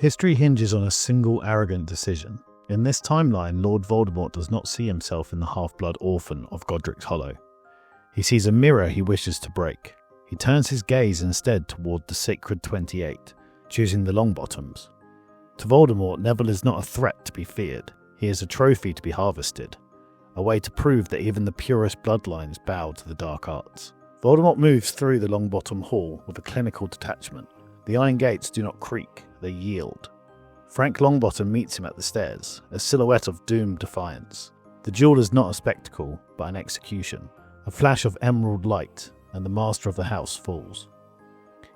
History hinges on a single arrogant decision. In this timeline, Lord Voldemort does not see himself in the half-blood orphan of Godric's Hollow. He sees a mirror he wishes to break. He turns his gaze instead toward the Sacred 28, choosing the Longbottoms. To Voldemort, Neville is not a threat to be feared. He is a trophy to be harvested, a way to prove that even the purest bloodlines bow to the dark arts. Voldemort moves through the Longbottom Hall with a clinical detachment. The iron gates do not creak, they yield. Frank Longbottom meets him at the stairs, a silhouette of doomed defiance. The duel is not a spectacle, but an execution. A flash of emerald light, and the master of the house falls.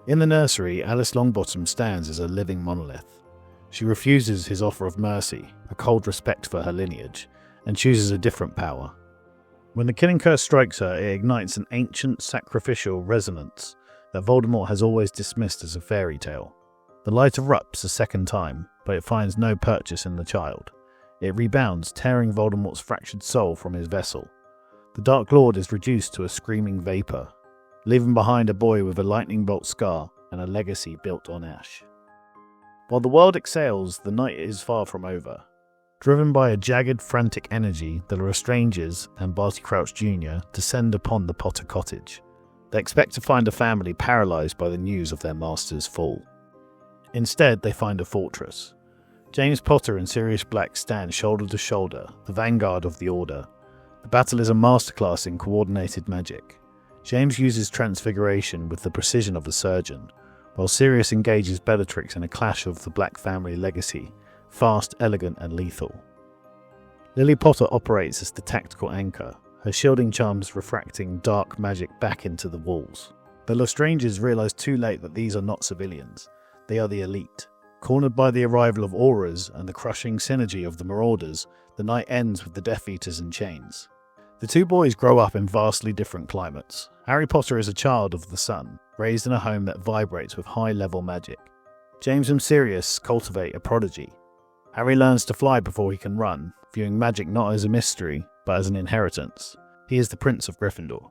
In the nursery, Alice Longbottom stands as a living monolith. She refuses his offer of mercy, a cold respect for her lineage, and chooses a different power. When the killing curse strikes her, it ignites an ancient sacrificial resonance that Voldemort has always dismissed as a fairy tale. The light erupts a second time, but it finds no purchase in the child. It rebounds, tearing Voldemort's fractured soul from his vessel. The Dark Lord is reduced to a screaming vapour, leaving behind a boy with a lightning bolt scar and a legacy built on ash. While the world exhales, the night is far from over. Driven by a jagged, frantic energy, the Lestrangers and Barty Crouch Jr. descend upon the Potter cottage. They expect to find a family paralysed by the news of their master's fall. Instead, they find a fortress. James Potter and Sirius Black stand shoulder to shoulder, the vanguard of the Order. The battle is a masterclass in coordinated magic. James uses transfiguration with the precision of a surgeon, while Sirius engages Bellatrix in a clash of the Black family legacy, fast, elegant, and lethal. Lily Potter operates as the tactical anchor, her shielding charms refracting dark magic back into the walls. The Lestrangers realise too late that these are not civilians. They are the elite. Cornered by the arrival of Auras and the crushing synergy of the Marauders, the night ends with the Death Eaters in chains. The two boys grow up in vastly different climates. Harry Potter is a child of the sun, raised in a home that vibrates with high-level magic. James and Sirius cultivate a prodigy. Harry learns to fly before he can run, viewing magic not as a mystery, but as an inheritance. He is the Prince of Gryffindor.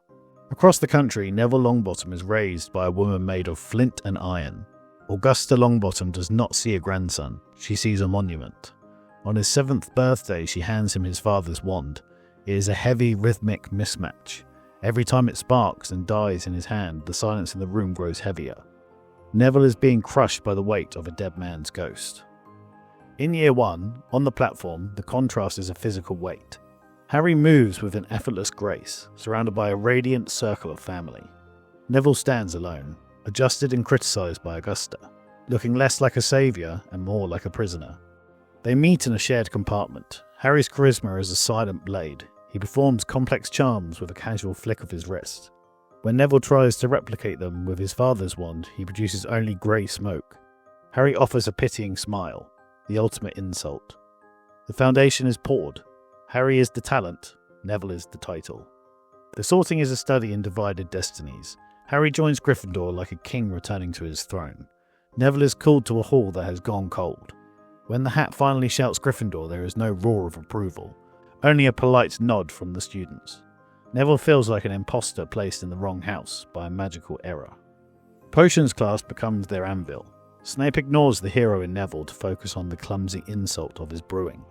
Across the country, Neville Longbottom is raised by a woman made of flint and iron. Augusta Longbottom does not see a grandson, she sees a monument. On his 7th birthday, she hands him his father's wand. It is a heavy, rhythmic mismatch. Every time it sparks and dies in his hand, the silence in the room grows heavier. Neville is being crushed by the weight of a dead man's ghost. In year 1, on the platform, the contrast is a physical weight. Harry moves with an effortless grace, surrounded by a radiant circle of family. Neville stands alone, adjusted and criticised by Augusta, looking less like a saviour and more like a prisoner. They meet in a shared compartment. Harry's charisma is a silent blade. He performs complex charms with a casual flick of his wrist. When Neville tries to replicate them with his father's wand, he produces only grey smoke. Harry offers a pitying smile, the ultimate insult. The foundation is poured. Harry is the talent, Neville is the title. The sorting is a study in divided destinies. Harry joins Gryffindor like a king returning to his throne. Neville is called to a hall that has gone cold. When the hat finally shouts Gryffindor, there is no roar of approval, only a polite nod from the students. Neville feels like an imposter placed in the wrong house by a magical error. Potions class becomes their anvil. Snape ignores the hero in Neville to focus on the clumsy insult of his brewing.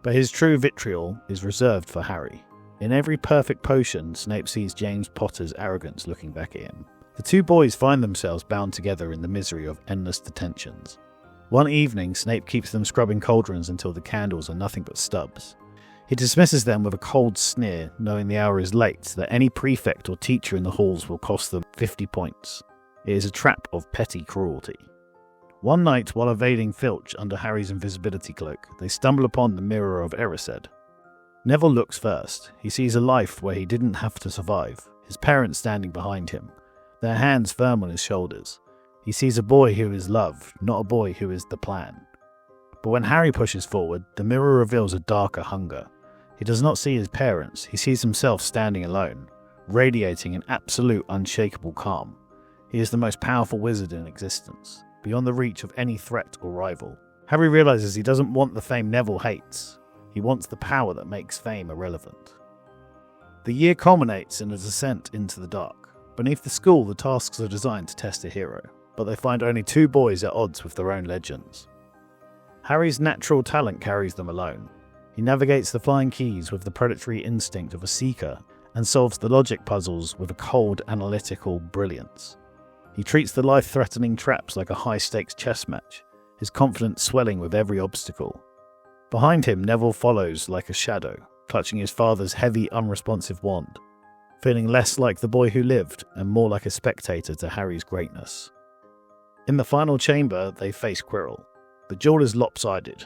But his true vitriol is reserved for Harry. In every perfect potion, Snape sees James Potter's arrogance looking back at him. The two boys find themselves bound together in the misery of endless detentions. One evening, Snape keeps them scrubbing cauldrons until the candles are nothing but stubs. He dismisses them with a cold sneer, knowing the hour is late, that any prefect or teacher in the halls will cost them 50 points. It is a trap of petty cruelty. One night, while evading Filch under Harry's invisibility cloak, they stumble upon the Mirror of Erised. Neville looks first. He sees a life where he didn't have to survive, his parents standing behind him, their hands firm on his shoulders. He sees a boy who is loved, not a boy who is the plan. But when Harry pushes forward, the mirror reveals a darker hunger. He does not see his parents, he sees himself standing alone, radiating an absolute unshakable calm. He is the most powerful wizard in existence, beyond the reach of any threat or rival. Harry realizes he doesn't want the fame Neville hates. He wants the power that makes fame irrelevant. The year culminates in a descent into the dark. Beneath the school, the tasks are designed to test a hero, but they find only two boys at odds with their own legends. Harry's natural talent carries them alone. He navigates the flying keys with the predatory instinct of a seeker and solves the logic puzzles with a cold, analytical brilliance. He treats the life-threatening traps like a high-stakes chess match, his confidence swelling with every obstacle. Behind him, Neville follows like a shadow, clutching his father's heavy, unresponsive wand, feeling less like the boy who lived and more like a spectator to Harry's greatness. In the final chamber, they face Quirrell. The duel is lopsided.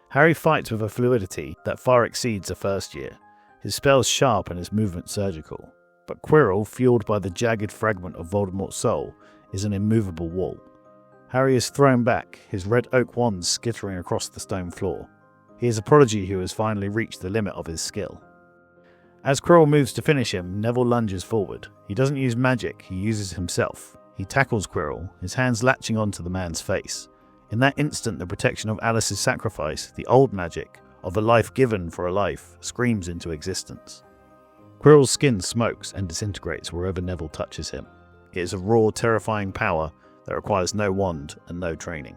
Harry fights with a fluidity that far exceeds a first year, his spells sharp and his movement surgical. But Quirrell, fueled by the jagged fragment of Voldemort's soul, is an immovable wall. Harry is thrown back, his red oak wand skittering across the stone floor. He is a prodigy who has finally reached the limit of his skill. As Quirrell moves to finish him, Neville lunges forward. He doesn't use magic, he uses himself. He tackles Quirrell, his hands latching onto the man's face. In that instant, the protection of Alice's sacrifice, the old magic, of a life given for a life, screams into existence. Quirrell's skin smokes and disintegrates wherever Neville touches him. It is a raw, terrifying power that requires no wand and no training.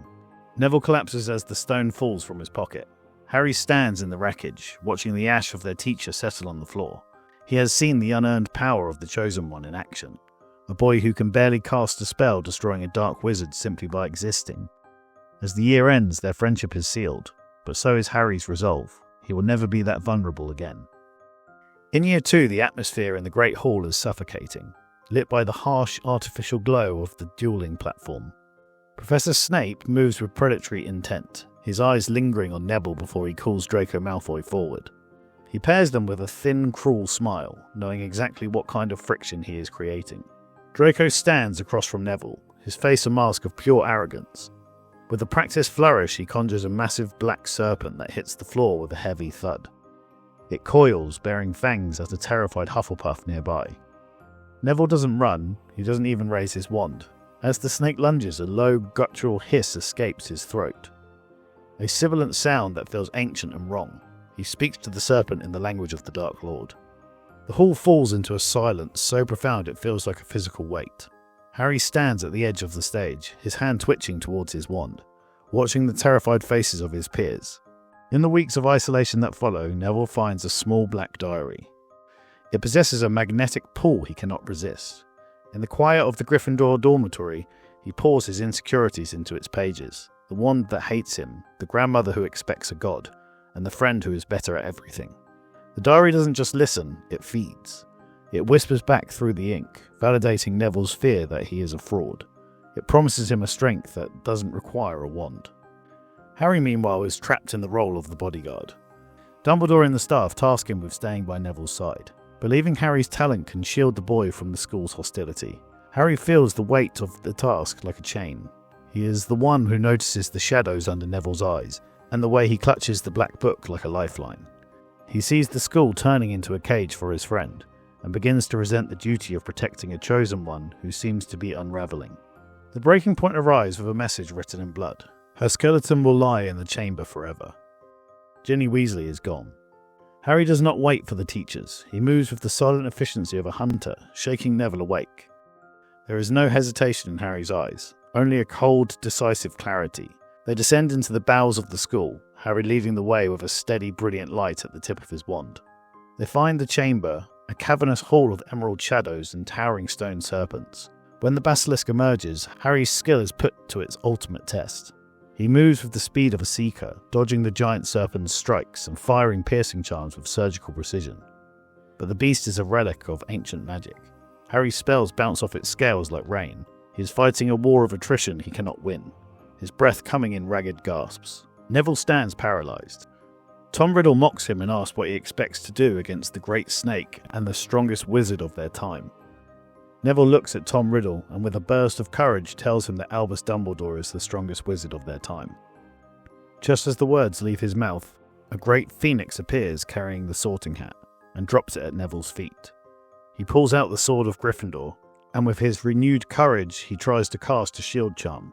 Neville collapses as the stone falls from his pocket. Harry stands in the wreckage, watching the ash of their teacher settle on the floor. He has seen the unearned power of the Chosen One in action. A boy who can barely cast a spell, destroying a dark wizard simply by existing. As the year ends, their friendship is sealed, but so is Harry's resolve. He will never be that vulnerable again. In Year 2, the atmosphere in the Great Hall is suffocating, lit by the harsh, artificial glow of the dueling platform. Professor Snape moves with predatory intent, his eyes lingering on Neville before he calls Draco Malfoy forward. He pairs them with a thin, cruel smile, knowing exactly what kind of friction he is creating. Draco stands across from Neville, his face a mask of pure arrogance. With a practiced flourish, he conjures a massive black serpent that hits the floor with a heavy thud. It coils, bearing fangs at a terrified Hufflepuff nearby. Neville doesn't run, he doesn't even raise his wand. As the snake lunges, a low, guttural hiss escapes his throat. A sibilant sound that feels ancient and wrong. He speaks to the serpent in the language of the Dark Lord. The hall falls into a silence so profound it feels like a physical weight. Harry stands at the edge of the stage, his hand twitching towards his wand, watching the terrified faces of his peers. In the weeks of isolation that follow, Neville finds a small black diary. It possesses a magnetic pull he cannot resist. In the quiet of the Gryffindor dormitory, he pours his insecurities into its pages. The wand that hates him, the grandmother who expects a god, and the friend who is better at everything. The diary doesn't just listen, it feeds. It whispers back through the ink, validating Neville's fear that he is a fraud. It promises him a strength that doesn't require a wand. Harry, meanwhile, is trapped in the role of the bodyguard. Dumbledore and the staff task him with staying by Neville's side. Believing Harry's talent can shield the boy from the school's hostility, Harry feels the weight of the task like a chain. He is the one who notices the shadows under Neville's eyes, and the way he clutches the black book like a lifeline. He sees the school turning into a cage for his friend, and begins to resent the duty of protecting a chosen one who seems to be unravelling. The breaking point arrives with a message written in blood. Her skeleton will lie in the chamber forever. Ginny Weasley is gone. Harry does not wait for the teachers. He moves with the silent efficiency of a hunter, shaking Neville awake. There is no hesitation in Harry's eyes, only a cold, decisive clarity. They descend into the bowels of the school, Harry leading the way with a steady, brilliant light at the tip of his wand. They find the chamber, a cavernous hall of emerald shadows and towering stone serpents. When the basilisk emerges, Harry's skill is put to its ultimate test. He moves with the speed of a seeker, dodging the giant serpent's strikes and firing piercing charms with surgical precision. But the beast is a relic of ancient magic. Harry's spells bounce off its scales like rain. He is fighting a war of attrition he cannot win, his breath coming in ragged gasps. Neville stands paralysed. Tom Riddle mocks him and asks what he expects to do against the great snake and the strongest wizard of their time. Neville looks at Tom Riddle and with a burst of courage tells him that Albus Dumbledore is the strongest wizard of their time. Just as the words leave his mouth, a great phoenix appears carrying the sorting hat and drops it at Neville's feet. He pulls out the sword of Gryffindor, and with his renewed courage he tries to cast a shield charm.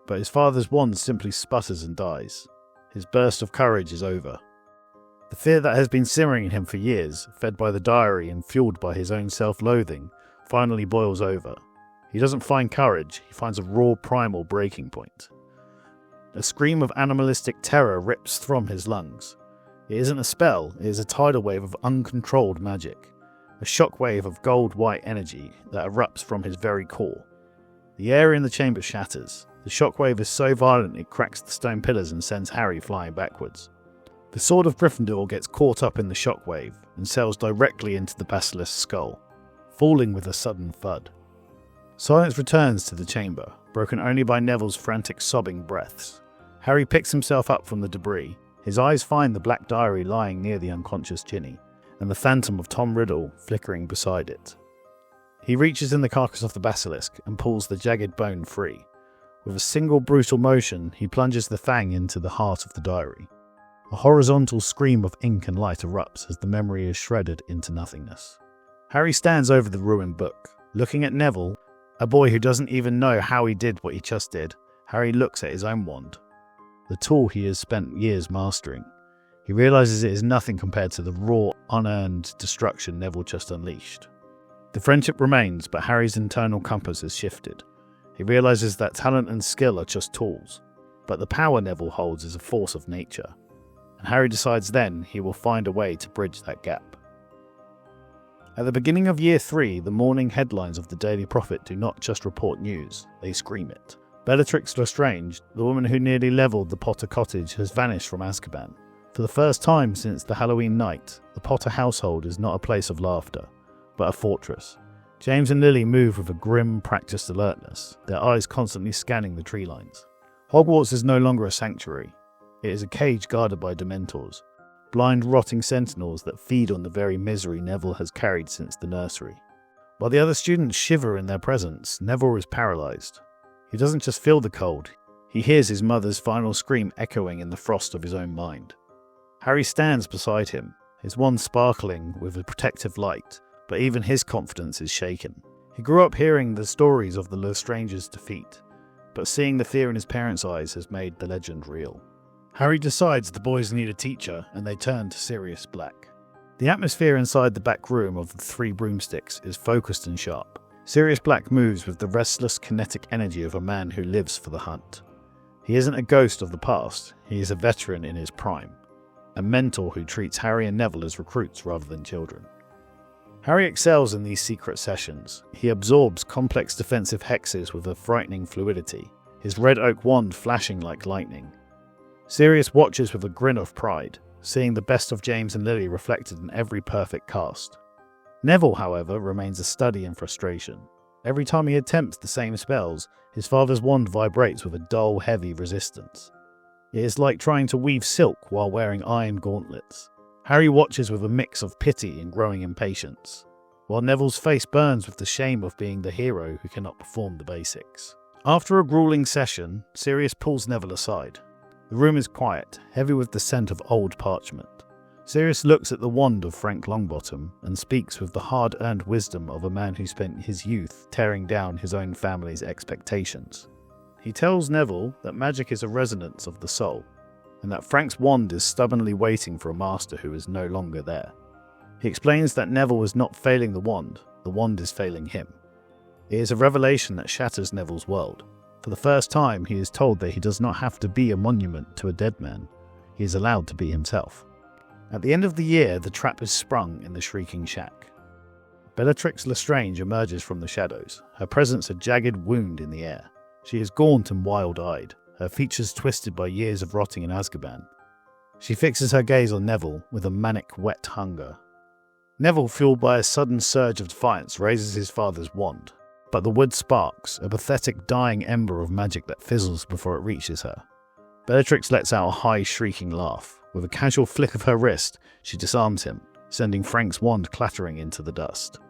But his father's wand simply sputters and dies. His burst of courage is over. The fear that has been simmering in him for years, fed by the diary and fueled by his own self-loathing, finally boils over. He doesn't find courage, he finds a raw primal breaking point. A scream of animalistic terror rips from his lungs. It isn't a spell, it is a tidal wave of uncontrolled magic. A shockwave of gold-white energy that erupts from his very core. The air in the chamber shatters. The shockwave is so violent it cracks the stone pillars and sends Harry flying backwards. The sword of Gryffindor gets caught up in the shockwave and sails directly into the basilisk's skull, falling with a sudden thud. Silence returns to the chamber, broken only by Neville's frantic sobbing breaths. Harry picks himself up from the debris. His eyes find the black diary lying near the unconscious Ginny, and the phantom of Tom Riddle flickering beside it. He reaches in the carcass of the basilisk and pulls the jagged bone free. With a single brutal motion, he plunges the fang into the heart of the diary. A horizontal scream of ink and light erupts as the memory is shredded into nothingness. Harry stands over the ruined book. Looking at Neville, a boy who doesn't even know how he did what he just did, Harry looks at his own wand, the tool he has spent years mastering. He realises it is nothing compared to the raw, unearned destruction Neville just unleashed. The friendship remains, but Harry's internal compass has shifted. He realises that talent and skill are just tools, but the power Neville holds is a force of nature. And Harry decides then he will find a way to bridge that gap. At the beginning of Year 3, the morning headlines of the Daily Prophet do not just report news, they scream it. Bellatrix Lestrange, the woman who nearly levelled the Potter cottage, has vanished from Azkaban. For the first time since the Halloween night, the Potter household is not a place of laughter, but a fortress. James and Lily move with a grim, practiced alertness, their eyes constantly scanning the tree lines. Hogwarts is no longer a sanctuary. It is a cage guarded by Dementors, blind, rotting sentinels that feed on the very misery Neville has carried since the nursery. While the other students shiver in their presence, Neville is paralysed. He doesn't just feel the cold, he hears his mother's final scream echoing in the frost of his own mind. Harry stands beside him, his wand sparkling with a protective light, but even his confidence is shaken. He grew up hearing the stories of the Lestrange's defeat, but seeing the fear in his parents' eyes has made the legend real. Harry decides the boys need a teacher, and they turn to Sirius Black. The atmosphere inside the back room of the Three Broomsticks is focused and sharp. Sirius Black moves with the restless kinetic energy of a man who lives for the hunt. He isn't a ghost of the past, he is a veteran in his prime, a mentor who treats Harry and Neville as recruits rather than children. Harry excels in these secret sessions. He absorbs complex defensive hexes with a frightening fluidity, his red oak wand flashing like lightning. Sirius watches with a grin of pride, seeing the best of James and Lily reflected in every perfect cast. Neville, however, remains a study in frustration. Every time he attempts the same spells, his father's wand vibrates with a dull, heavy resistance. It is like trying to weave silk while wearing iron gauntlets. Harry watches with a mix of pity and growing impatience, while Neville's face burns with the shame of being the hero who cannot perform the basics. After a grueling session, Sirius pulls Neville aside. The room is quiet, heavy with the scent of old parchment. Sirius looks at the wand of Frank Longbottom and speaks with the hard-earned wisdom of a man who spent his youth tearing down his own family's expectations. He tells Neville that magic is a resonance of the soul, and that Frank's wand is stubbornly waiting for a master who is no longer there. He explains that Neville is not failing the wand is failing him. It is a revelation that shatters Neville's world. For the first time, he is told that he does not have to be a monument to a dead man. He is allowed to be himself. At the end of the year, the trap is sprung in the Shrieking Shack. Bellatrix Lestrange emerges from the shadows, her presence a jagged wound in the air. She is gaunt and wild-eyed, her features twisted by years of rotting in Azkaban. She fixes her gaze on Neville with a manic, wet hunger. Neville, fueled by a sudden surge of defiance, raises his father's wand, but the wood sparks, a pathetic dying ember of magic that fizzles before it reaches her. Bellatrix lets out a high, shrieking laugh. With a casual flick of her wrist, she disarms him, sending Frank's wand clattering into the dust.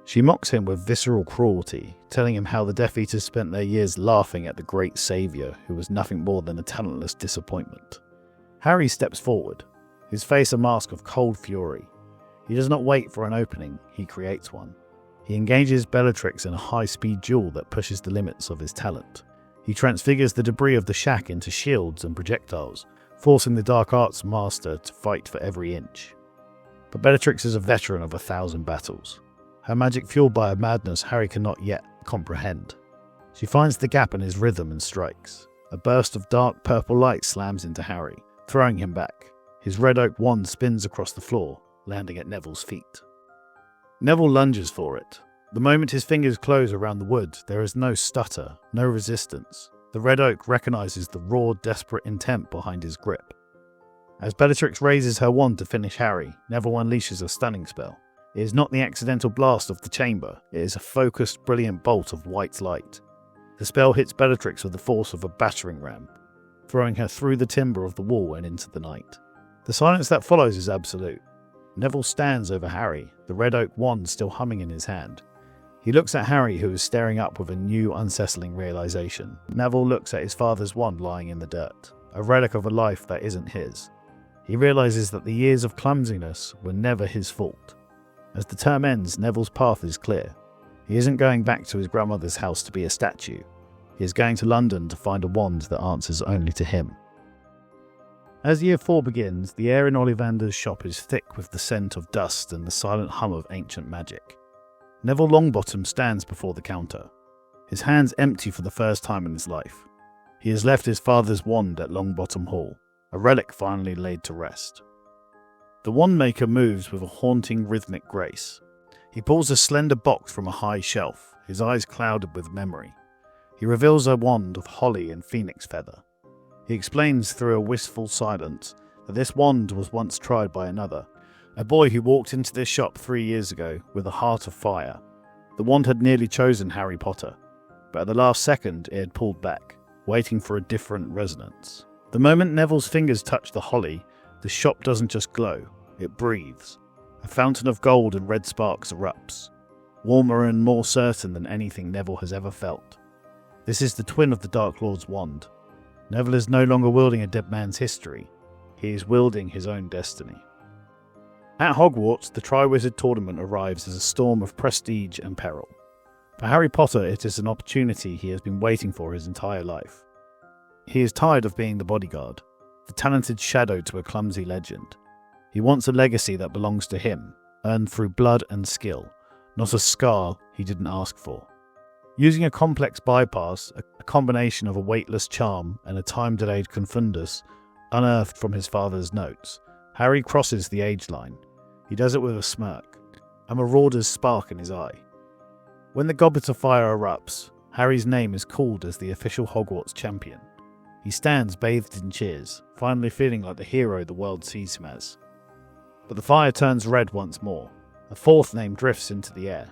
She mocks him with visceral cruelty, telling him how the Death Eaters spent their years laughing at the great saviour who was nothing more than a talentless disappointment. Harry steps forward, his face a mask of cold fury. He does not wait for an opening, he creates one. He engages Bellatrix in a high-speed duel that pushes the limits of his talent. He transfigures the debris of the shack into shields and projectiles, forcing the dark arts master to fight for every inch. But Bellatrix is a veteran of 1,000 battles. Her magic fueled by a madness Harry cannot yet comprehend. She finds the gap in his rhythm and strikes. A burst of dark purple light slams into Harry, throwing him back. His red oak wand spins across the floor, landing at Neville's feet. Neville lunges for it. The moment his fingers close around the wood, there is no stutter, no resistance. The red oak recognizes the raw, desperate intent behind his grip. As Bellatrix raises her wand to finish Harry, Neville unleashes a stunning spell. It is not the accidental blast of the chamber, it is a focused, brilliant bolt of white light. The spell hits Bellatrix with the force of a battering ram, throwing her through the timber of the wall and into the night. The silence that follows is absolute. Neville stands over Harry, the red oak wand still humming in his hand. He looks at Harry, who is staring up with a new, unsettling realization. Neville looks at his father's wand lying in the dirt, a relic of a life that isn't his. He realizes that the years of clumsiness were never his fault. As the term ends, Neville's path is clear. He isn't going back to his grandmother's house to be a statue. He is going to London to find a wand that answers only to him. As Year 4 begins, the air in Ollivander's shop is thick with the scent of dust and the silent hum of ancient magic. Neville Longbottom stands before the counter, his hands empty for the first time in his life. He has left his father's wand at Longbottom Hall, a relic finally laid to rest. The wandmaker moves with a haunting rhythmic grace. He pulls a slender box from a high shelf, his eyes clouded with memory. He reveals a wand of holly and phoenix feather. He explains through a wistful silence that this wand was once tried by another, a boy who walked into this shop 3 years ago with a heart of fire. The wand had nearly chosen Harry Potter, but at the last second it had pulled back, waiting for a different resonance. The moment Neville's fingers touch the holly, the shop doesn't just glow, it breathes. A fountain of gold and red sparks erupts, warmer and more certain than anything Neville has ever felt. This is the twin of the Dark Lord's wand. Neville is no longer wielding a dead man's history, he is wielding his own destiny. At Hogwarts, the Triwizard Tournament arrives as a storm of prestige and peril. For Harry Potter, it is an opportunity he has been waiting for his entire life. He is tired of being the bodyguard, the talented shadow to a clumsy legend. He wants a legacy that belongs to him, earned through blood and skill, not a scar he didn't ask for. Using a complex bypass, a combination of a weightless charm and a time-delayed confundus unearthed from his father's notes, Harry crosses the age line. He does it with a smirk, a marauder's spark in his eye. When the Goblet of Fire erupts, Harry's name is called as the official Hogwarts champion. He stands bathed in cheers, finally feeling like the hero the world sees him as. But the fire turns red once more. A fourth name drifts into the air,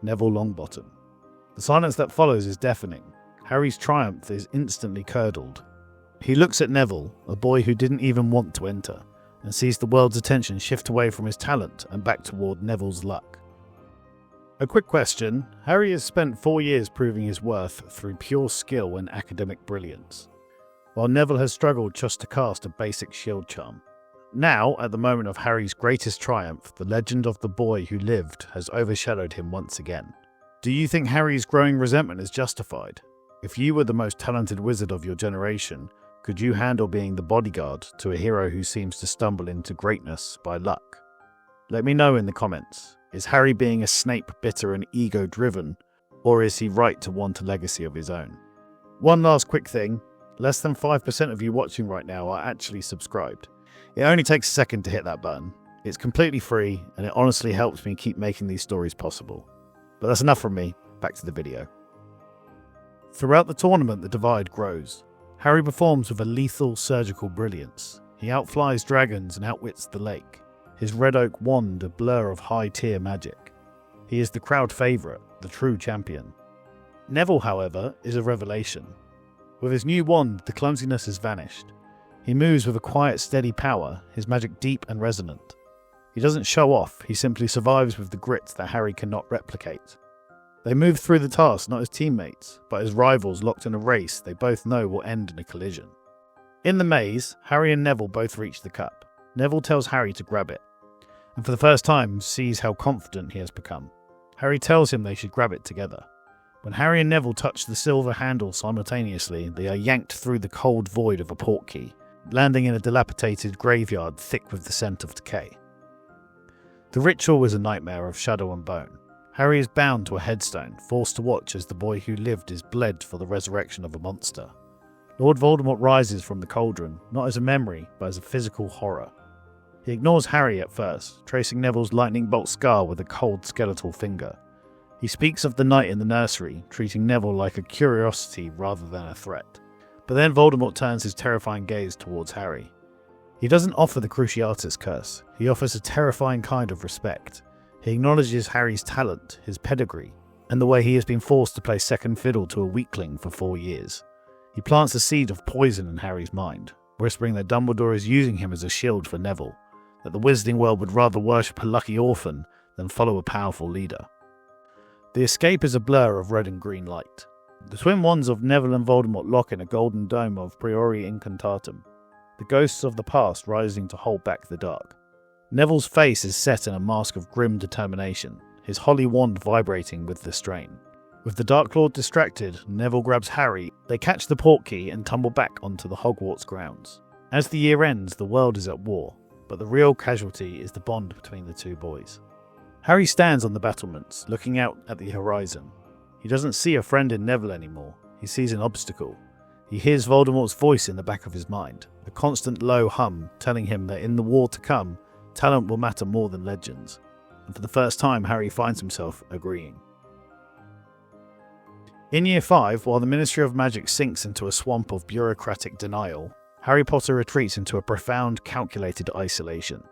Neville Longbottom. The silence that follows is deafening. Harry's triumph is instantly curdled. He looks at Neville, a boy who didn't even want to enter, and sees the world's attention shift away from his talent and back toward Neville's luck. A quick question. Harry has spent 4 years proving his worth through pure skill and academic brilliance, while Neville has struggled just to cast a basic shield charm. Now, at the moment of Harry's greatest triumph, the legend of the boy who lived has overshadowed him once again. Do you think Harry's growing resentment is justified? If you were the most talented wizard of your generation, could you handle being the bodyguard to a hero who seems to stumble into greatness by luck? Let me know in the comments. Is Harry being a Snape bitter and ego-driven, or is he right to want a legacy of his own? One last quick thing. Less than 5% of you watching right now are actually subscribed. It only takes a second to hit that button. It's completely free, and it honestly helps me keep making these stories possible. But that's enough from me. Back to the video. Throughout the tournament, the divide grows. Harry performs with a lethal surgical brilliance. He outflies dragons and outwits the lake, his red oak wand a blur of high-tier magic. He is the crowd favourite, the true champion. Neville, however, is a revelation. With his new wand, the clumsiness has vanished. He moves with a quiet, steady power, his magic deep and resonant. He doesn't show off, he simply survives with the grit that Harry cannot replicate. They move through the task not as teammates, but as rivals locked in a race they both know will end in a collision. In the maze, Harry and Neville both reach the cup. Neville tells Harry to grab it, and for the first time sees how confident he has become. Harry tells him they should grab it together. When Harry and Neville touch the silver handle simultaneously, they are yanked through the cold void of a portkey, landing in a dilapidated graveyard thick with the scent of decay. The ritual is a nightmare of shadow and bone. Harry is bound to a headstone, forced to watch as the boy who lived is bled for the resurrection of a monster. Lord Voldemort rises from the cauldron, not as a memory, but as a physical horror. He ignores Harry at first, tracing Neville's lightning bolt scar with a cold skeletal finger. He speaks of the night in the nursery, treating Neville like a curiosity rather than a threat. But then Voldemort turns his terrifying gaze towards Harry. He doesn't offer the Cruciatus curse, he offers a terrifying kind of respect. He acknowledges Harry's talent, his pedigree, and the way he has been forced to play second fiddle to a weakling for 4 years. He plants a seed of poison in Harry's mind, whispering that Dumbledore is using him as a shield for Neville, that the wizarding world would rather worship a lucky orphan than follow a powerful leader. The escape is a blur of red and green light. The twin wands of Neville and Voldemort lock in a golden dome of Priori Incantatum, the ghosts of the past rising to hold back the dark. Neville's face is set in a mask of grim determination, his holy wand vibrating with the strain. With the Dark Lord distracted, Neville grabs Harry, they catch the portkey and tumble back onto the Hogwarts grounds. As the year ends, the world is at war, but the real casualty is the bond between the two boys. Harry stands on the battlements, looking out at the horizon. He doesn't see a friend in Neville anymore, he sees an obstacle. He hears Voldemort's voice in the back of his mind, a constant low hum telling him that in the war to come, talent will matter more than legends. And for the first time, Harry finds himself agreeing. In Year 5, while the Ministry of Magic sinks into a swamp of bureaucratic denial, Harry Potter retreats into a profound, calculated isolation.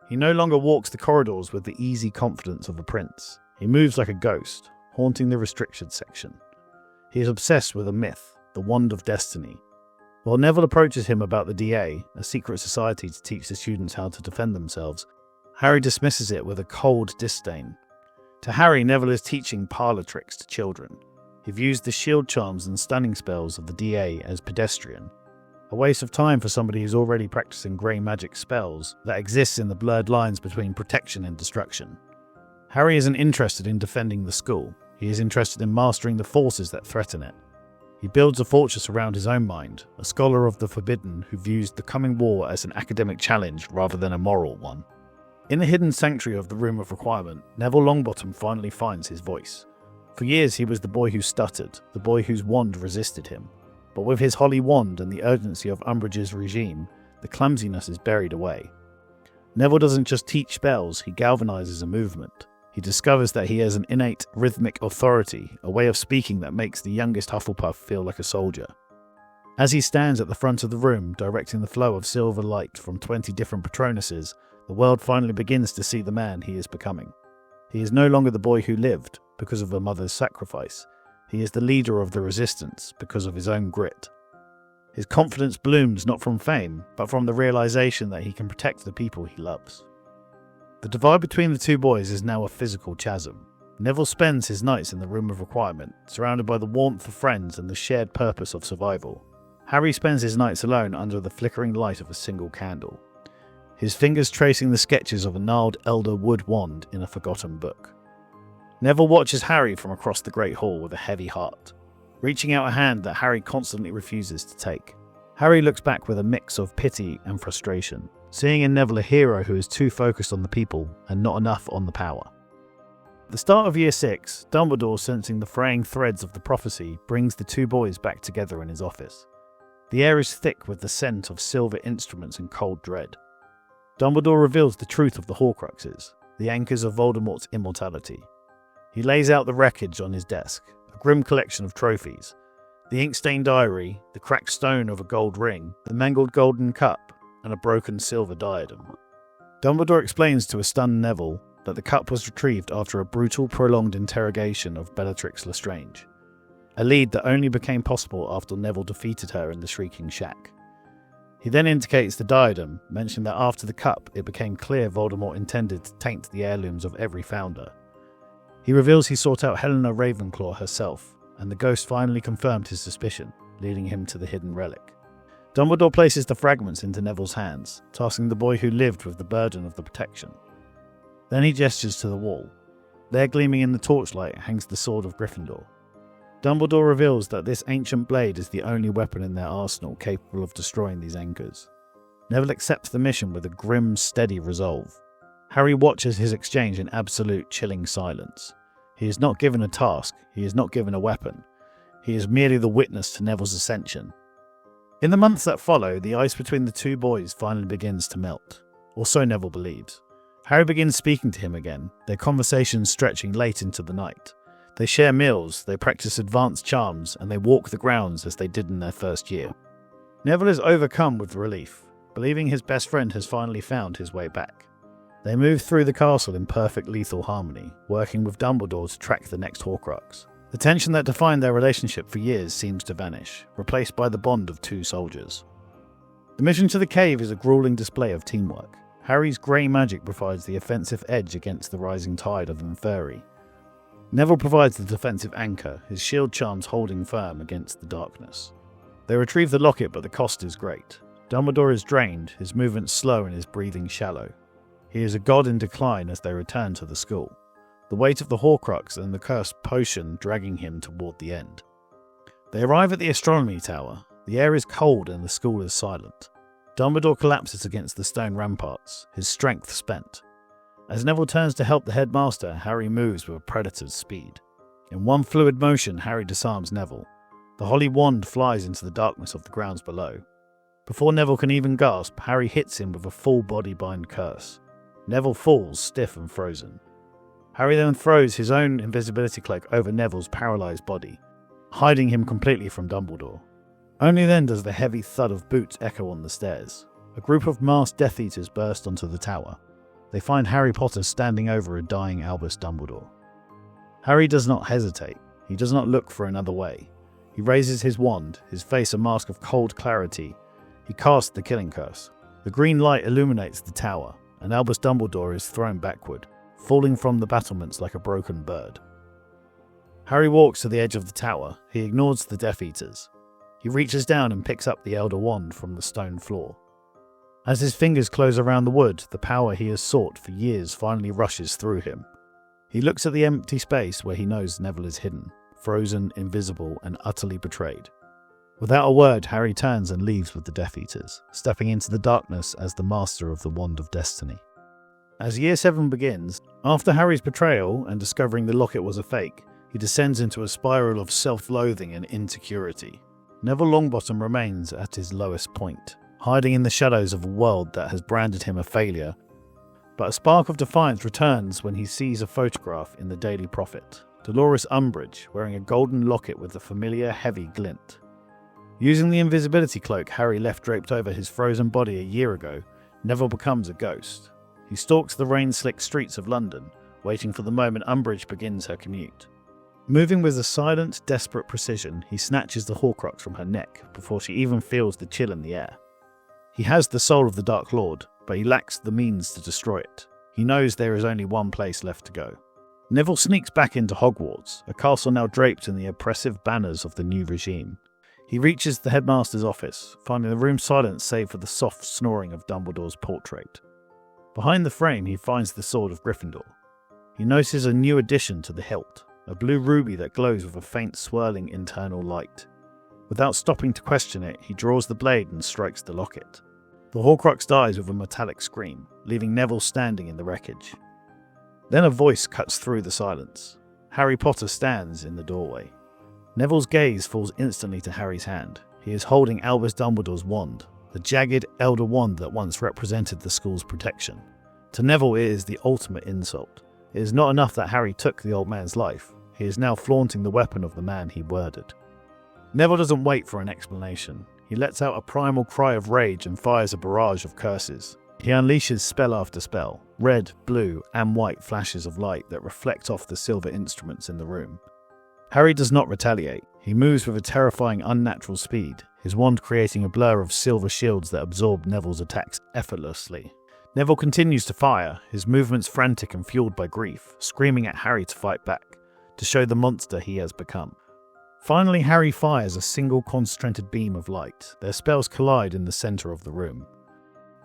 He no longer walks the corridors with the easy confidence of a prince. He moves like a ghost, haunting the restricted section. He is obsessed with a myth, the Wand of Destiny. While Neville approaches him about the DA, a secret society to teach the students how to defend themselves, Harry dismisses it with a cold disdain. To Harry, Neville is teaching parlour tricks to children. He views the shield charms and stunning spells of the DA as pedestrian, a waste of time for somebody who's already practicing grey magic spells that exists in the blurred lines between protection and destruction. Harry isn't interested in defending the school, he is interested in mastering the forces that threaten it. He builds a fortress around his own mind, a scholar of the forbidden who views the coming war as an academic challenge rather than a moral one. In the hidden sanctuary of the Room of Requirement, Neville Longbottom finally finds his voice. For years he was the boy who stuttered, the boy whose wand resisted him. But with his holy wand and the urgency of Umbridge's regime, the clumsiness is buried away. Neville doesn't just teach spells, he galvanizes a movement. He discovers that he has an innate rhythmic authority, a way of speaking that makes the youngest Hufflepuff feel like a soldier. As he stands at the front of the room, directing the flow of silver light from 20 different Patronuses, the world finally begins to see the man he is becoming. He is no longer the boy who lived, because of a mother's sacrifice. He is the leader of the resistance, because of his own grit. His confidence blooms not from fame, but from the realization that he can protect the people he loves. The divide between the two boys is now a physical chasm. Neville spends his nights in the Room of Requirement, surrounded by the warmth of friends and the shared purpose of survival. Harry spends his nights alone under the flickering light of a single candle, his fingers tracing the sketches of a gnarled elder wood wand in a forgotten book. Neville watches Harry from across the Great Hall with a heavy heart, reaching out a hand that Harry constantly refuses to take. Harry looks back with a mix of pity and frustration, seeing in Neville a hero who is too focused on the people and not enough on the power. At the start of Year 6, Dumbledore, sensing the fraying threads of the prophecy, brings the two boys back together in his office. The air is thick with the scent of silver instruments and cold dread. Dumbledore reveals the truth of the Horcruxes, the anchors of Voldemort's immortality. He lays out the wreckage on his desk, a grim collection of trophies. The ink-stained diary, the cracked stone of a gold ring, the mangled golden cup, and a broken silver diadem. Dumbledore explains to a stunned Neville that the cup was retrieved after a brutal, prolonged interrogation of Bellatrix Lestrange, a lead that only became possible after Neville defeated her in the Shrieking Shack. He then indicates the diadem, mentioning that after the cup it became clear Voldemort intended to taint the heirlooms of every founder. He reveals he sought out Helena Ravenclaw herself, and the ghost finally confirmed his suspicion, leading him to the hidden relic. Dumbledore places the fragments into Neville's hands, tasking the boy who lived with the burden of the protection. Then he gestures to the wall. There, gleaming in the torchlight, hangs the sword of Gryffindor. Dumbledore reveals that this ancient blade is the only weapon in their arsenal capable of destroying these anchors. Neville accepts the mission with a grim, steady resolve. Harry watches his exchange in absolute, chilling silence. He is not given a task, he is not given a weapon. He is merely the witness to Neville's ascension. In the months that follow, the ice between the two boys finally begins to melt, or so Neville believes. Harry begins speaking to him again, their conversations stretching late into the night. They share meals, they practice advanced charms, and they walk the grounds as they did in their first year. Neville is overcome with relief, believing his best friend has finally found his way back. They move through the castle in perfect lethal harmony, working with Dumbledore to track the next Horcrux. The tension that defined their relationship for years seems to vanish, replaced by the bond of two soldiers. The mission to the cave is a grueling display of teamwork. Harry's grey magic provides the offensive edge against the rising tide of Inferi. Neville provides the defensive anchor, his shield charms holding firm against the darkness. They retrieve the locket, but the cost is great. Dumbledore is drained, his movements slow and his breathing shallow. He is a god in decline as they return to the school, the weight of the Horcrux and the cursed potion dragging him toward the end. They arrive at the Astronomy Tower. The air is cold and the school is silent. Dumbledore collapses against the stone ramparts, his strength spent. As Neville turns to help the headmaster, Harry moves with a predator's speed. In one fluid motion, Harry disarms Neville. The holy wand flies into the darkness of the grounds below. Before Neville can even gasp, Harry hits him with a full body bind curse. Neville falls, stiff and frozen. Harry then throws his own invisibility cloak over Neville's paralysed body, hiding him completely from Dumbledore. Only then does the heavy thud of boots echo on the stairs. A group of masked Death Eaters burst onto the tower. They find Harry Potter standing over a dying Albus Dumbledore. Harry does not hesitate. He does not look for another way. He raises his wand, his face a mask of cold clarity. He casts the killing curse. The green light illuminates the tower, and Albus Dumbledore is thrown backward, falling from the battlements like a broken bird. Harry walks to the edge of the tower. He ignores the Death Eaters. He reaches down and picks up the Elder Wand from the stone floor. As his fingers close around the wood, the power he has sought for years finally rushes through him. He looks at the empty space where he knows Neville is hidden, frozen, invisible, and utterly betrayed. Without a word, Harry turns and leaves with the Death Eaters, stepping into the darkness as the master of the Wand of Destiny. As Year 7 begins, after Harry's betrayal and discovering the locket was a fake, he descends into a spiral of self-loathing and insecurity. Neville Longbottom remains at his lowest point, hiding in the shadows of a world that has branded him a failure. But a spark of defiance returns when he sees a photograph in the Daily Prophet. Dolores Umbridge, wearing a golden locket with a familiar heavy glint. Using the invisibility cloak Harry left draped over his frozen body a year ago, Neville becomes a ghost. He stalks the rain-slicked streets of London, waiting for the moment Umbridge begins her commute. Moving with a silent, desperate precision, he snatches the Horcrux from her neck before she even feels the chill in the air. He has the soul of the Dark Lord, but he lacks the means to destroy it. He knows there is only one place left to go. Neville sneaks back into Hogwarts, a castle now draped in the oppressive banners of the new regime. He reaches the headmaster's office, finding the room silent save for the soft snoring of Dumbledore's portrait. Behind the frame, he finds the sword of Gryffindor. He notices a new addition to the hilt, a blue ruby that glows with a faint swirling internal light. Without stopping to question it, he draws the blade and strikes the locket. The Horcrux dies with a metallic scream, leaving Neville standing in the wreckage. Then a voice cuts through the silence. Harry Potter stands in the doorway. Neville's gaze falls instantly to Harry's hand. He is holding Albus Dumbledore's wand, the jagged Elder Wand that once represented the school's protection. To Neville, it is the ultimate insult. It is not enough that Harry took the old man's life. He is now flaunting the weapon of the man he murdered. Neville doesn't wait for an explanation. He lets out a primal cry of rage and fires a barrage of curses. He unleashes spell after spell, red, blue, and white flashes of light that reflect off the silver instruments in the room. Harry does not retaliate. He moves with a terrifying unnatural speed, his wand creating a blur of silver shields that absorb Neville's attacks effortlessly. Neville continues to fire, his movements frantic and fueled by grief, screaming at Harry to fight back, to show the monster he has become. Finally, Harry fires a single concentrated beam of light. Their spells collide in the centre of the room.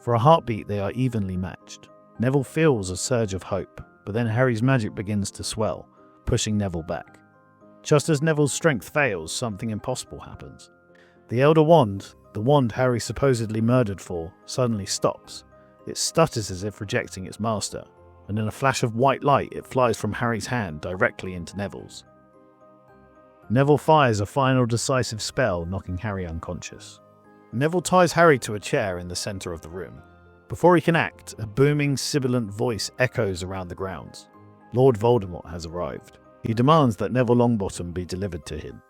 For a heartbeat, they are evenly matched. Neville feels a surge of hope, but then Harry's magic begins to swell, pushing Neville back. Just as Neville's strength fails, something impossible happens. The Elder Wand, the wand Harry supposedly murdered for, suddenly stops. It stutters as if rejecting its master, and in a flash of white light it flies from Harry's hand directly into Neville's. Neville fires a final decisive spell, knocking Harry unconscious. Neville ties Harry to a chair in the centre of the room. Before he can act, a booming, sibilant voice echoes around the grounds. Lord Voldemort has arrived. He demands that Neville Longbottom be delivered to him.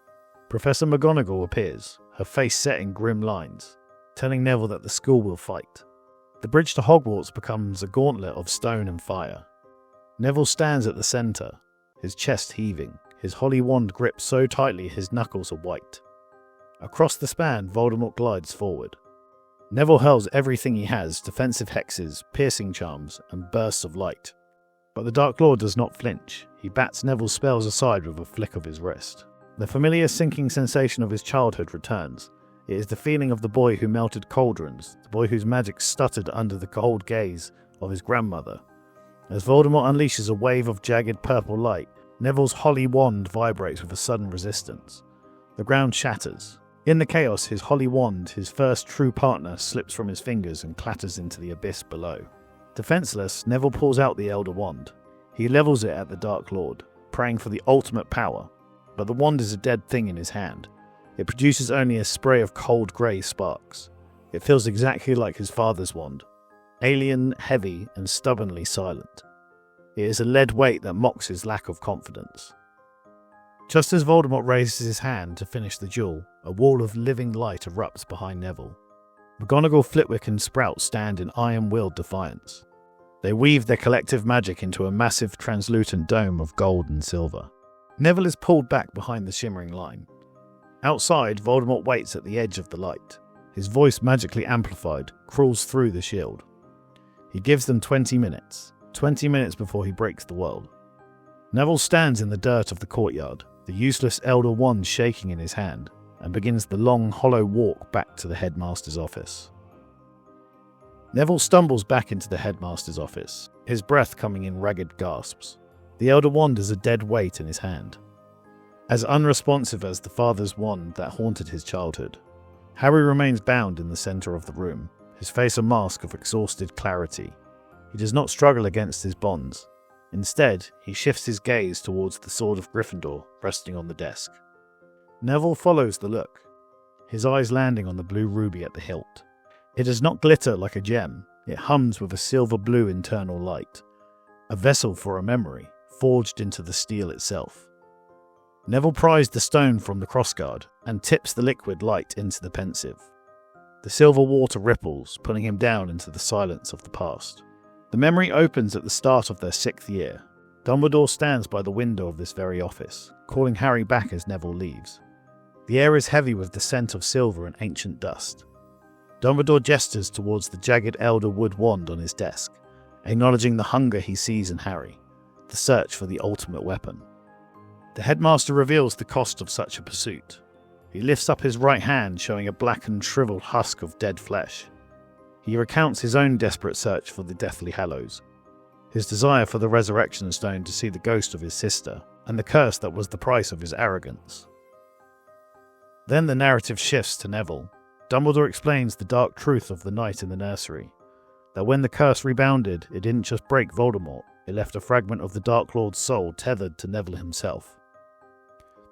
Professor McGonagall appears, her face set in grim lines, telling Neville that the school will fight. The bridge to Hogwarts becomes a gauntlet of stone and fire. Neville stands at the centre, his chest heaving, his holy wand gripped so tightly his knuckles are white. Across the span, Voldemort glides forward. Neville hurls everything he has, defensive hexes, piercing charms, and bursts of light. But the Dark Lord does not flinch. He bats Neville's spells aside with a flick of his wrist. The familiar sinking sensation of his childhood returns. It is the feeling of the boy who melted cauldrons, the boy whose magic stuttered under the cold gaze of his grandmother. As Voldemort unleashes a wave of jagged purple light, Neville's holy wand vibrates with a sudden resistance. The ground shatters. In the chaos, his holy wand, his first true partner, slips from his fingers and clatters into the abyss below. Defenseless, Neville pulls out the Elder Wand. He levels it at the Dark Lord, praying for the ultimate power, but the wand is a dead thing in his hand. It produces only a spray of cold grey sparks. It feels exactly like his father's wand, alien, heavy, and stubbornly silent. It is a lead weight that mocks his lack of confidence. Just as Voldemort raises his hand to finish the duel, a wall of living light erupts behind Neville. McGonagall, Flitwick, and Sprout stand in iron-willed defiance. They weave their collective magic into a massive, translucent dome of gold and silver. Neville is pulled back behind the shimmering line. Outside, Voldemort waits at the edge of the light. His voice, magically amplified, crawls through the shield. He gives them 20 minutes. 20 minutes before he breaks the world. Neville stands in the dirt of the courtyard, the useless Elder Wand shaking in his hand, and begins the long, hollow walk back to the headmaster's office. Neville stumbles back into the headmaster's office, his breath coming in ragged gasps. The Elder Wand is a dead weight in his hand, as unresponsive as the father's wand that haunted his childhood. Harry remains bound in the centre of the room, his face a mask of exhausted clarity. He does not struggle against his bonds. Instead, he shifts his gaze towards the sword of Gryffindor resting on the desk. Neville follows the look, his eyes landing on the blue ruby at the hilt. It does not glitter like a gem, it hums with a silver-blue internal light, a vessel for a memory, forged into the steel itself. Neville pries the stone from the crossguard and tips the liquid light into the pensive. The silver water ripples, pulling him down into the silence of the past. The memory opens at the start of their 6th year. Dumbledore stands by the window of this very office, calling Harry back as Neville leaves. The air is heavy with the scent of silver and ancient dust. Dumbledore gestures towards the jagged elder wood wand on his desk, acknowledging the hunger he sees in Harry, the search for the ultimate weapon. The headmaster reveals the cost of such a pursuit. He lifts up his right hand, showing a blackened, shriveled husk of dead flesh. He recounts his own desperate search for the Deathly Hallows, his desire for the Resurrection Stone to see the ghost of his sister, and the curse that was the price of his arrogance. Then the narrative shifts to Neville. Dumbledore explains the dark truth of the night in the nursery, that when the curse rebounded, it didn't just break Voldemort, it left a fragment of the Dark Lord's soul tethered to Neville himself.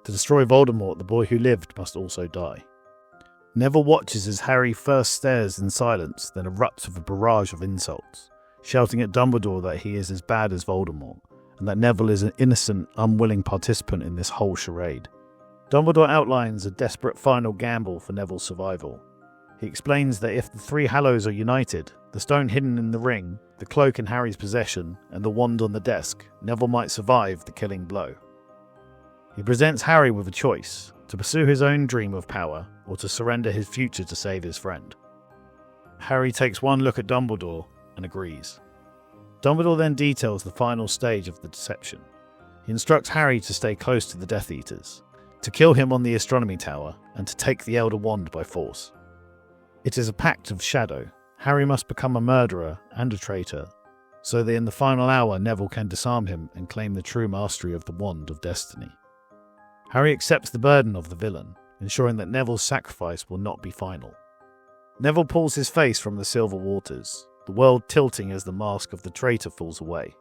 To destroy Voldemort, the boy who lived must also die. Neville watches as Harry first stares in silence, then erupts with a barrage of insults, shouting at Dumbledore that he is as bad as Voldemort, and that Neville is an innocent, unwilling participant in this whole charade. Dumbledore outlines a desperate final gamble for Neville's survival. He explains that if the 3 Hallows are united, the stone hidden in the ring, the cloak in Harry's possession, and the wand on the desk, Neville might survive the killing blow. He presents Harry with a choice, to pursue his own dream of power, or to surrender his future to save his friend. Harry takes one look at Dumbledore and agrees. Dumbledore then details the final stage of the deception. He instructs Harry to stay close to the Death Eaters, to kill him on the Astronomy Tower, and to take the Elder Wand by force. It is a pact of shadow. Harry must become a murderer and a traitor, so that in the final hour Neville can disarm him and claim the true mastery of the Wand of Destiny. Harry accepts the burden of the villain, ensuring that Neville's sacrifice will not be final. Neville pulls his face from the silver waters, the world tilting as the mask of the traitor falls away.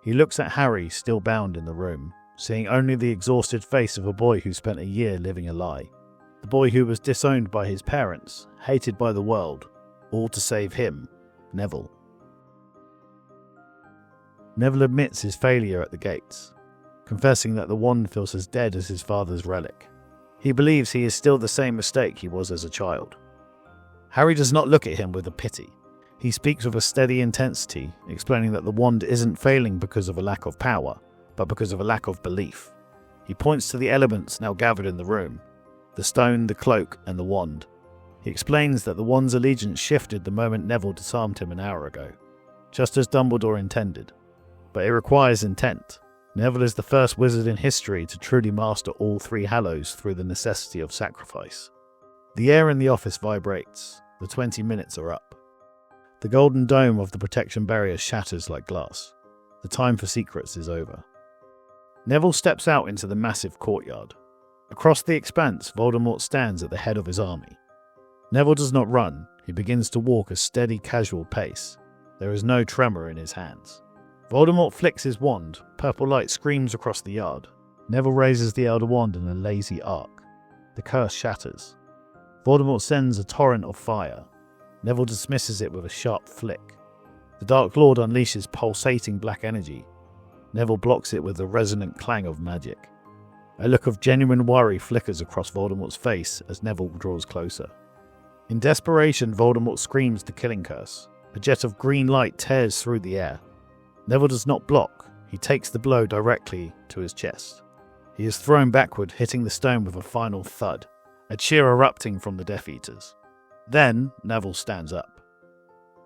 He looks at Harry, still bound in the room, seeing only the exhausted face of a boy who spent a year living a lie. The boy who was disowned by his parents, hated by the world, all to save him, Neville. Neville admits his failure at the gates, confessing that the wand feels as dead as his father's relic. He believes he is still the same mistake he was as a child. Harry does not look at him with a pity. He speaks with a steady intensity, explaining that the wand isn't failing because of a lack of power, but because of a lack of belief. He points to the elements now gathered in the room: the stone, the cloak, and the wand. He explains that the wand's allegiance shifted the moment Neville disarmed him an hour ago, just as Dumbledore intended. But it requires intent. Neville is the first wizard in history to truly master all three Hallows through the necessity of sacrifice. The air in the office vibrates. The 20 minutes are up. The golden dome of the protection barrier shatters like glass. The time for secrets is over. Neville steps out into the massive courtyard. Across the expanse, Voldemort stands at the head of his army. Neville does not run. He begins to walk a steady, casual pace. There is no tremor in his hands. Voldemort flicks his wand. Purple light screams across the yard. Neville raises the Elder Wand in a lazy arc. The curse shatters. Voldemort sends a torrent of fire. Neville dismisses it with a sharp flick. The Dark Lord unleashes pulsating black energy. Neville blocks it with a resonant clang of magic. A look of genuine worry flickers across Voldemort's face as Neville draws closer. In desperation, Voldemort screams the killing curse. A jet of green light tears through the air. Neville does not block. He takes the blow directly to his chest. He is thrown backward, hitting the stone with a final thud, a cheer erupting from the Death Eaters. Then, Neville stands up.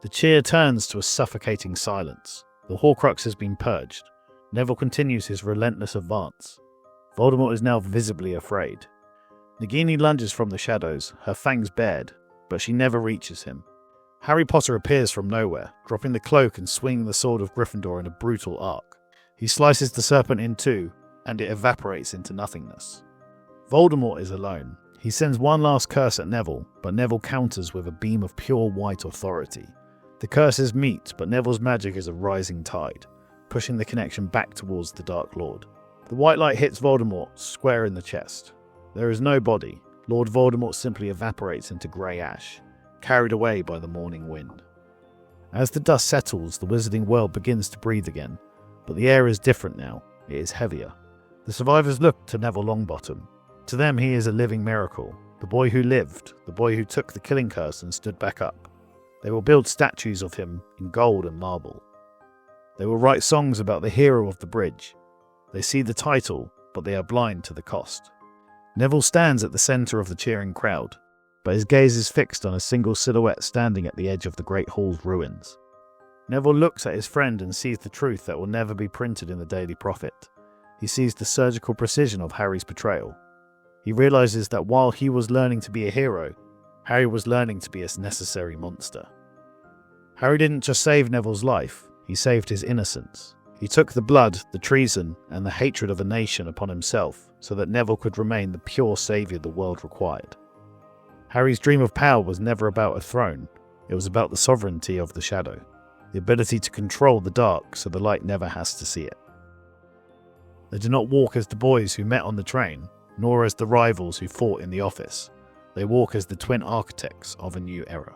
The cheer turns to a suffocating silence. The Horcrux has been purged. Neville continues his relentless advance. Voldemort is now visibly afraid. Nagini lunges from the shadows, her fangs bared, but she never reaches him. Harry Potter appears from nowhere, dropping the cloak and swinging the sword of Gryffindor in a brutal arc. He slices the serpent in two, and it evaporates into nothingness. Voldemort is alone. He sends one last curse at Neville, but Neville counters with a beam of pure white authority. The curses meet, but Neville's magic is a rising tide, pushing the connection back towards the Dark Lord. The white light hits Voldemort square in the chest. There is no body. Lord Voldemort simply evaporates into grey ash, carried away by the morning wind. As the dust settles, the wizarding world begins to breathe again, but the air is different now. It is heavier. The survivors look to Neville Longbottom. To them, he is a living miracle, the boy who lived, the boy who took the killing curse and stood back up. They will build statues of him in gold and marble. They will write songs about the hero of the bridge. They see the title, but they are blind to the cost. Neville stands at the centre of the cheering crowd, but his gaze is fixed on a single silhouette standing at the edge of the Great Hall's ruins. Neville looks at his friend and sees the truth that will never be printed in the Daily Prophet. He sees the surgical precision of Harry's betrayal. He realises that while he was learning to be a hero, Harry was learning to be a necessary monster. Harry didn't just save Neville's life, he saved his innocence. He took the blood, the treason, and the hatred of a nation upon himself so that Neville could remain the pure saviour the world required. Harry's dream of power was never about a throne, it was about the sovereignty of the shadow, the ability to control the dark so the light never has to see it. They do not walk as the boys who met on the train, nor as the rivals who fought in the office. They walk as the twin architects of a new era.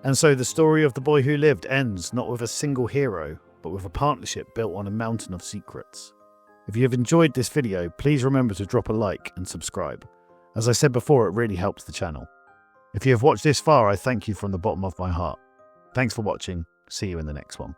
And so the story of the boy who lived ends not with a single hero, but with a partnership built on a mountain of secrets. If you have enjoyed this video, please remember to drop a like and subscribe. As I said before, it really helps the channel. If you have watched this far, I thank you from the bottom of my heart. Thanks for watching. See you in the next one.